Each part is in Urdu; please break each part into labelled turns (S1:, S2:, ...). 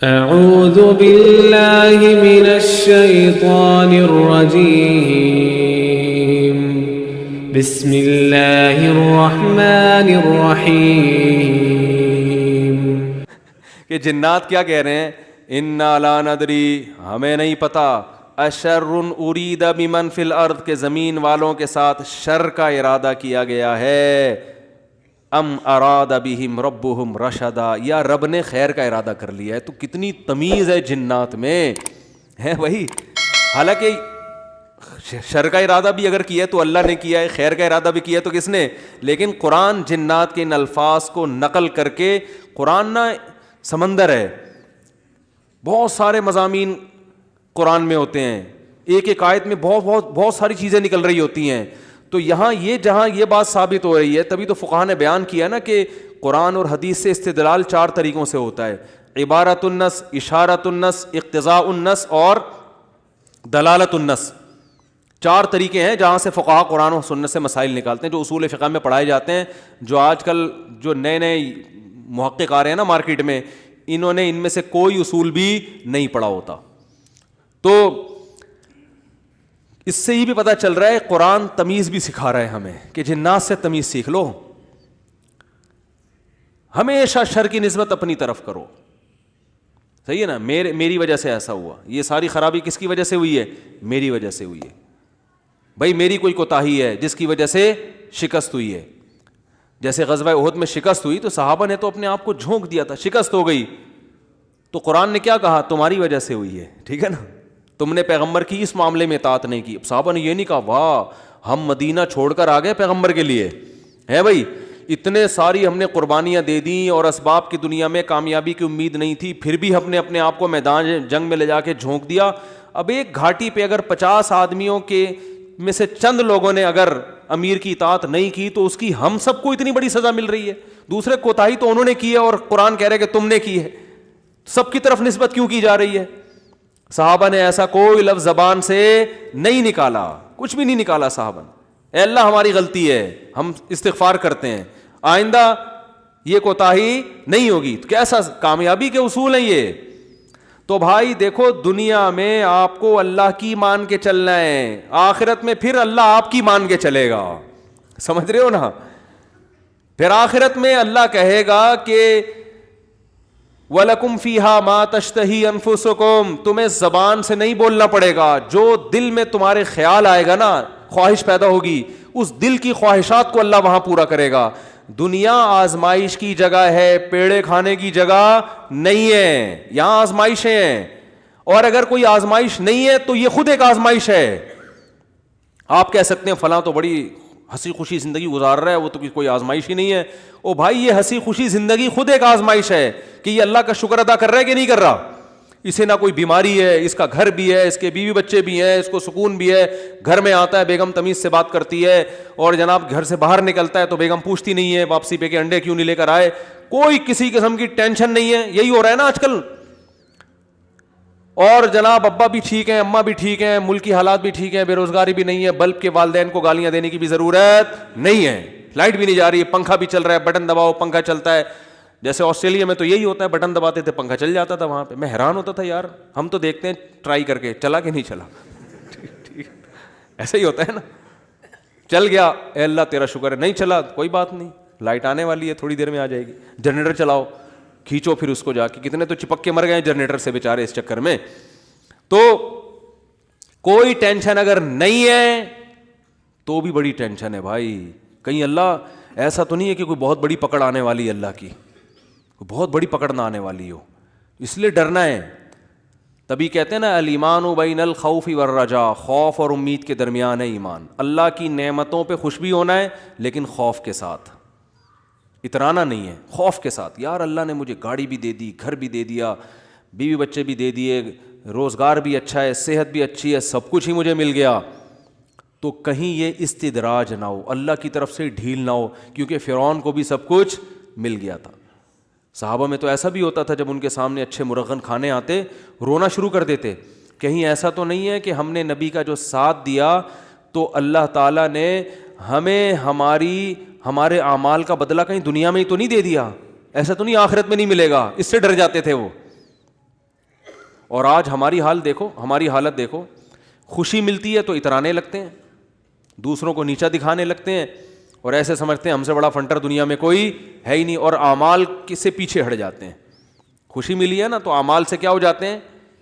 S1: اعوذ باللہ من الشیطان الرجیم بسم اللہ الرحمن الرحیم.
S2: کہ جنات کیا کہہ رہے ہیں؟ انا لا ندری، ہمیں نہیں پتا، اشر ارید بمن فی الارض، کہ زمین والوں کے ساتھ شر کا ارادہ کیا گیا ہے، ام اراد بہم ربہم رشدا، یا رب نے خیر کا ارادہ کر لیا ہے. تو کتنی تمیز ہے جنات میں، ہے وہی. حالانکہ شر کا ارادہ بھی اگر کیا ہے تو اللہ نے کیا ہے، خیر کا ارادہ بھی کیا ہے تو کس نے؟ لیکن قرآن جنات کے ان الفاظ کو نقل کر کے، قرآن نا سمندر ہے، بہت سارے مضامین قرآن میں ہوتے ہیں، ایک ایک آیت میں بہت ساری چیزیں نکل رہی ہوتی ہیں. تو یہاں یہ جہاں یہ بات ثابت ہو رہی ہے، تبھی تو فقہا نے بیان کیا نا کہ قرآن اور حدیث سے استدلال 4 طریقوں سے ہوتا ہے: عبارت النص، اشارت النص، اقتضاء النص اور دلالت النص. 4 طریقے ہیں جہاں سے فقہا قرآن و سنت سے مسائل نکالتے ہیں، جو اصول فقہ میں پڑھائے جاتے ہیں. جو آج کل جو نئے محقق آ رہے ہیں نا مارکیٹ میں، انہوں نے ان میں سے کوئی اصول بھی نہیں پڑھا ہوتا. تو اس سے یہ بھی پتہ چل رہا ہے قرآن تمیز بھی سکھا رہا ہے ہمیں کہ جنات سے تمیز سیکھ لو، ہمیشہ شر کی نسبت اپنی طرف کرو. صحیح ہے نا؟ میری وجہ سے ایسا ہوا، یہ ساری خرابی کس کی وجہ سے ہوئی ہے؟ میری وجہ سے ہوئی ہے. بھائی میری کوئی کوتاہی ہے جس کی وجہ سے شکست ہوئی ہے. جیسے غزوہ احد میں شکست ہوئی تو صحابہ نے تو اپنے آپ کو جھونک دیا تھا، شکست ہو گئی تو قرآن نے کیا کہا؟ تمہاری وجہ سے ہوئی ہے. ٹھیک ہے نا؟ تم نے پیغمبر کی اس معاملے میں اطاعت نہیں کی. صحابہ نے یہ نہیں کہا واہ ہم مدینہ چھوڑ کر آ گئے پیغمبر کے لیے. ہے بھائی اتنے ساری ہم نے قربانیاں دے دیں اور اسباب کی دنیا میں کامیابی کی امید نہیں تھی، پھر بھی ہم نے اپنے آپ کو میدان جنگ میں لے جا کے جھونک دیا. اب ایک گھاٹی پہ اگر 50 آدمیوں کے میں سے چند لوگوں نے اگر امیر کی اطاعت نہیں کی تو اس کی ہم سب کو اتنی بڑی سزا مل رہی ہے. دوسرے کوتاہی تو انہوں نے کی ہے اور قرآن کہہ رہے کہ تم نے کی ہے. سب کی طرف نسبت کیوں کی جا رہی ہے؟ صحابہ نے ایسا کوئی لفظ زبان سے نہیں نکالا، کچھ بھی نہیں نکالا صحابہ نے. اے اللہ ہماری غلطی ہے، ہم استغفار کرتے ہیں، آئندہ یہ کوتاہی نہیں ہوگی. تو کیسا کامیابی کے اصول ہیں یہ. تو بھائی دیکھو دنیا میں آپ کو اللہ کی مان کے چلنا ہے، آخرت میں پھر اللہ آپ کی مان کے چلے گا. سمجھ رہے ہو نا؟ پھر آخرت میں اللہ کہے گا کہ وَلَكُمْ فِيهَا مَا تَشْتَهِي أَنفُسُكُمْ، تمہیں زبان سے نہیں بولنا پڑے گا، جو دل میں تمہارے خیال آئے گا نا، خواہش پیدا ہوگی، اس دل کی خواہشات کو اللہ وہاں پورا کرے گا. دنیا آزمائش کی جگہ ہے، پیڑے کھانے کی جگہ نہیں ہے. یہاں آزمائشیں ہیں، اور اگر کوئی آزمائش نہیں ہے تو یہ خود ایک آزمائش ہے. آپ کہہ سکتے ہیں فلاں تو بڑی ہنسی خوشی زندگی گزار رہا ہے، وہ تو کوئی آزمائش ہی نہیں ہے. او بھائی یہ ہنسی خوشی زندگی خود ایک آزمائش ہے کہ یہ اللہ کا شکر ادا کر رہا ہے کہ نہیں کر رہا. اسے نہ کوئی بیماری ہے، اس کا گھر بھی ہے، اس کے بیوی بچے بھی ہیں، اس کو سکون بھی ہے، گھر میں آتا ہے بیگم تمیز سے بات کرتی ہے، اور جناب گھر سے باہر نکلتا ہے تو بیگم پوچھتی نہیں ہے واپسی پہ کہ انڈے کیوں نہیں لے کر آئے. کوئی کسی قسم کی ٹینشن نہیں ہے. یہی ہو رہا ہے نا آج کل. اور جناب ابا بھی ٹھیک ہیں، اماں بھی ٹھیک ہیں، ملک کی حالات بھی ٹھیک ہیں، بے روزگاری بھی نہیں ہے، بلب کے والدین کو گالیاں دینے کی بھی ضرورت نہیں ہے، لائٹ بھی نہیں جا رہی ہے، پنکھا بھی چل رہا ہے، بٹن دباؤ پنکھا چلتا ہے. جیسے آسٹریلیا میں تو یہی ہوتا ہے، بٹن دباتے تھے پنکھا چل جاتا تھا. وہاں پہ میں حیران ہوتا تھا یار ہم تو دیکھتے ہیں ٹرائی کر کے چلا کہ نہیں چلا. ایسا ہی ہوتا ہے نا، چل گیا اے اللہ تیرا شکر ہے، نہیں چلا کوئی بات نہیں، لائٹ آنے والی ہے تھوڑی دیر میں آ جائے گی. جنریٹر چلاؤ، کھینچو پھر اس کو جا کے. کتنے تو چپک کے مر گئے جنریٹر سے بیچارے اس چکر میں. تو کوئی ٹینشن اگر نہیں ہے تو بھی بڑی ٹینشن ہے بھائی. کہیں اللہ ایسا تو نہیں ہے کہ کوئی بہت بڑی پکڑ آنے والی ہے، اللہ کی کوئی بہت بڑی پکڑ نہ آنے والی ہو، اس لیے ڈرنا ہے. تبھی کہتے ہیں نا الایمان بین الخوف والرجاء، خوف اور امید کے درمیان ہے ایمان. اللہ کی نعمتوں پہ خوش بھی ہونا ہے لیکن خوف کے ساتھ، اترانا نہیں ہے، خوف کے ساتھ. یار اللہ نے مجھے گاڑی بھی دے دی، گھر بھی دے دیا، بیوی بچے بھی دے دیے، روزگار بھی اچھا ہے، صحت بھی اچھی ہے، سب کچھ ہی مجھے مل گیا. تو کہیں یہ استدراج نہ ہو، اللہ کی طرف سے ڈھیل نہ ہو، کیونکہ فرعون کو بھی سب کچھ مل گیا تھا. صحابہ میں تو ایسا بھی ہوتا تھا جب ان کے سامنے اچھے مرغن کھانے آتے رونا شروع کر دیتے. کہیں ایسا تو نہیں ہے کہ ہم نے نبی کا جو ساتھ دیا تو اللہ تعالیٰ نے ہمیں ہمارے اعمال کا بدلہ کہیں دنیا میں ہی تو نہیں دے دیا، ایسا تو نہیں آخرت میں نہیں ملے گا، اس سے ڈر جاتے تھے وہ. اور آج ہماری حالت دیکھو, خوشی ملتی ہے تو اترانے لگتے ہیں, دوسروں کو نیچا دکھانے لگتے ہیں, اور ایسے سمجھتے ہیں ہم سے بڑا فنٹر دنیا میں کوئی ہے ہی نہیں, اور اعمال سے پیچھے ہٹ جاتے ہیں. خوشی ملی ہے نا تو اعمال سے کیا ہو جاتے ہیں,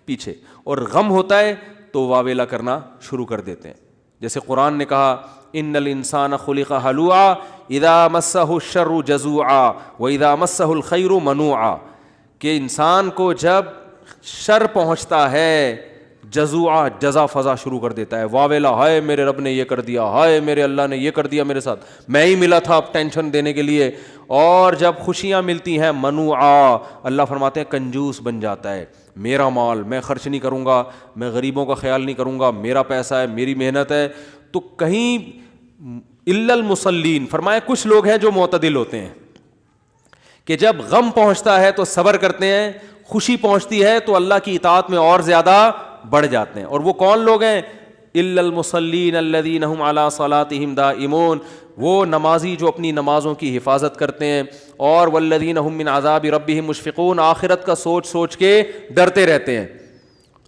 S2: پیچھے, اور غم ہوتا ہے تو واویلا کرنا شروع کر دیتے ہیں. جیسے قرآن نے کہا ان الانسان خلق ہلوعا اذا مسہ الشر جزوعا واذا مسہ الخیر منوعا, کہ انسان کو جب شر پہنچتا ہے جزوعا, جزا فضا شروع کر دیتا ہے, واویلا, ہائے میرے رب نے یہ کر دیا, ہائے میرے اللہ نے یہ کر دیا میرے ساتھ, میں ہی ملا تھا اب ٹینشن دینے کے لیے. اور جب خوشیاں ملتی ہیں منوعا, اللہ فرماتے ہیں کنجوس بن جاتا ہے, میرا مال میں خرچ نہیں کروں گا, میں غریبوں کا خیال نہیں کروں گا, میرا پیسہ ہے, میری محنت ہے. تو کہیں الا المصلین, فرمایا کچھ لوگ ہیں جو معتدل ہوتے ہیں کہ جب غم پہنچتا ہے تو صبر کرتے ہیں, خوشی پہنچتی ہے تو اللہ کی اطاعت میں اور زیادہ بڑھ جاتے ہیں. اور وہ کون لوگ ہیں؟ الا المصلین الذین هم علی صلاتهم دائمون, وہ نمازی جو اپنی نمازوں کی حفاظت کرتے ہیں, اور والذین هم من عذاب ربهم مشفقون, آخرت کا سوچ کے ڈرتے رہتے ہیں.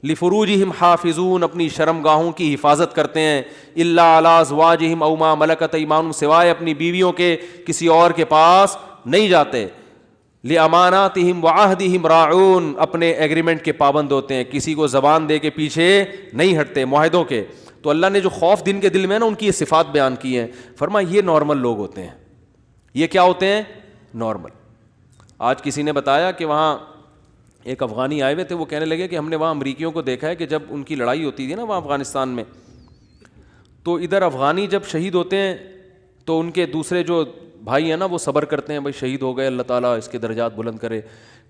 S2: لفروجہم حافظون, اپنی شرمگاہوں کی حفاظت کرتے ہیں. الا علی ازواجہم او ما ملکت ایمانہم, سوائے اپنی بیویوں کے کسی اور کے پاس نہیں جاتے. لاماناتہم وعہدہم راعون, اپنے ایگریمنٹ کے پابند ہوتے ہیں, کسی کو زبان دے کے پیچھے نہیں ہٹتے معاہدوں کے. تو اللہ نے جو خوف دن کے دل میں نا ان کی یہ صفات بیان کی ہیں, فرمایا یہ نارمل لوگ ہوتے ہیں. یہ کیا ہوتے ہیں؟ نارمل. آج کسی نے بتایا کہ وہاں ایک افغانی آئے ہوئے تھے, وہ کہنے لگے کہ ہم نے وہاں امریکیوں کو دیکھا ہے کہ جب ان کی لڑائی ہوتی تھی نا وہاں افغانستان میں, تو ادھر افغانی جب شہید ہوتے ہیں تو ان کے دوسرے جو بھائی ہیں نا وہ صبر کرتے ہیں, بھائی شہید ہو گئے, اللہ تعالیٰ اس کے درجات بلند کرے.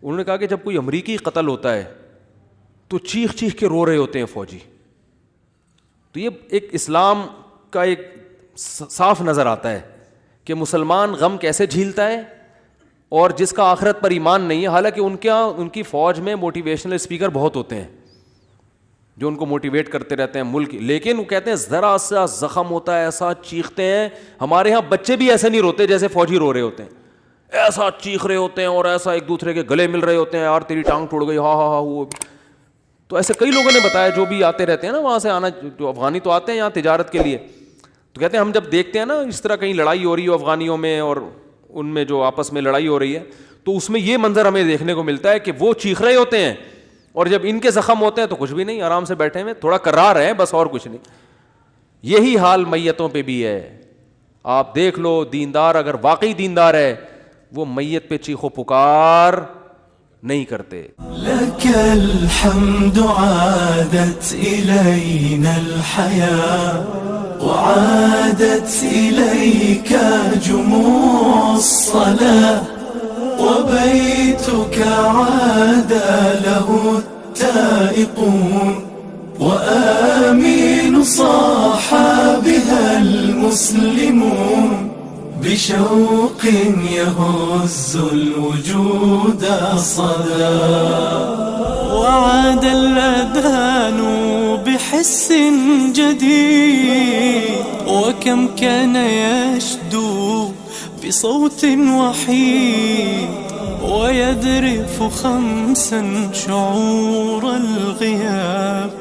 S2: انہوں نے کہا کہ جب کوئی امریکی قتل ہوتا ہے تو چیخ چیخ کے رو رہے ہوتے ہیں فوجی. تو یہ ایک اسلام کا ایک صاف نظر آتا ہے کہ مسلمان غم کیسے جھیلتا ہے, اور جس کا آخرت پر ایمان نہیں ہے. حالانکہ ان کی فوج میں موٹیویشنل اسپیکر بہت ہوتے ہیں جو ان کو موٹیویٹ کرتے رہتے ہیں ملک, لیکن وہ کہتے ہیں ذرا سا زخم ہوتا ہے ایسا چیختے ہیں. ہمارے ہاں بچے بھی ایسے نہیں روتے جیسے فوجی رو رہے ہوتے ہیں, ایسا چیخ رہے ہوتے ہیں اور ایسا ایک دوسرے کے گلے مل رہے ہوتے ہیں, یار تیری ٹانگ ٹوٹ گئی, ہاں ہاں ہاں. وہ تو ایسے کئی لوگوں نے بتایا جو بھی آتے رہتے ہیں نا وہاں سے, آنا جو افغانی تو آتے ہیں یہاں تجارت کے لیے, تو کہتے ہیں ہم جب دیکھتے ہیں نا اس طرح کہیں لڑائی ہو رہی ہو افغانیوں میں اور ان میں جو آپس میں لڑائی ہو رہی ہے, تو اس میں یہ منظر ہمیں دیکھنے کو ملتا ہے کہ وہ چیخ رہے ہوتے ہیں, اور جب ان کے زخم ہوتے ہیں تو کچھ بھی نہیں, آرام سے بیٹھے ہوئے تھوڑا کرا رہے ہیں بس, اور کچھ نہیں. یہی حال میتوں پہ بھی ہے. آپ دیکھ لو, دیندار اگر واقعی دیندار ہے وہ میت پہ چیخو پکار نہیں کرتے.
S3: لك الحمد عادت إلينا الحياة وعادت إليك جموع الصلاة وبيتك عاد له التائقون وآمين صاح بها المسلمون بشوق يهز الوجود صدى وعاد الأذان بحس جديد وكم كان يشدو بصوت وحيد ويذرف خمسا شعور الغياب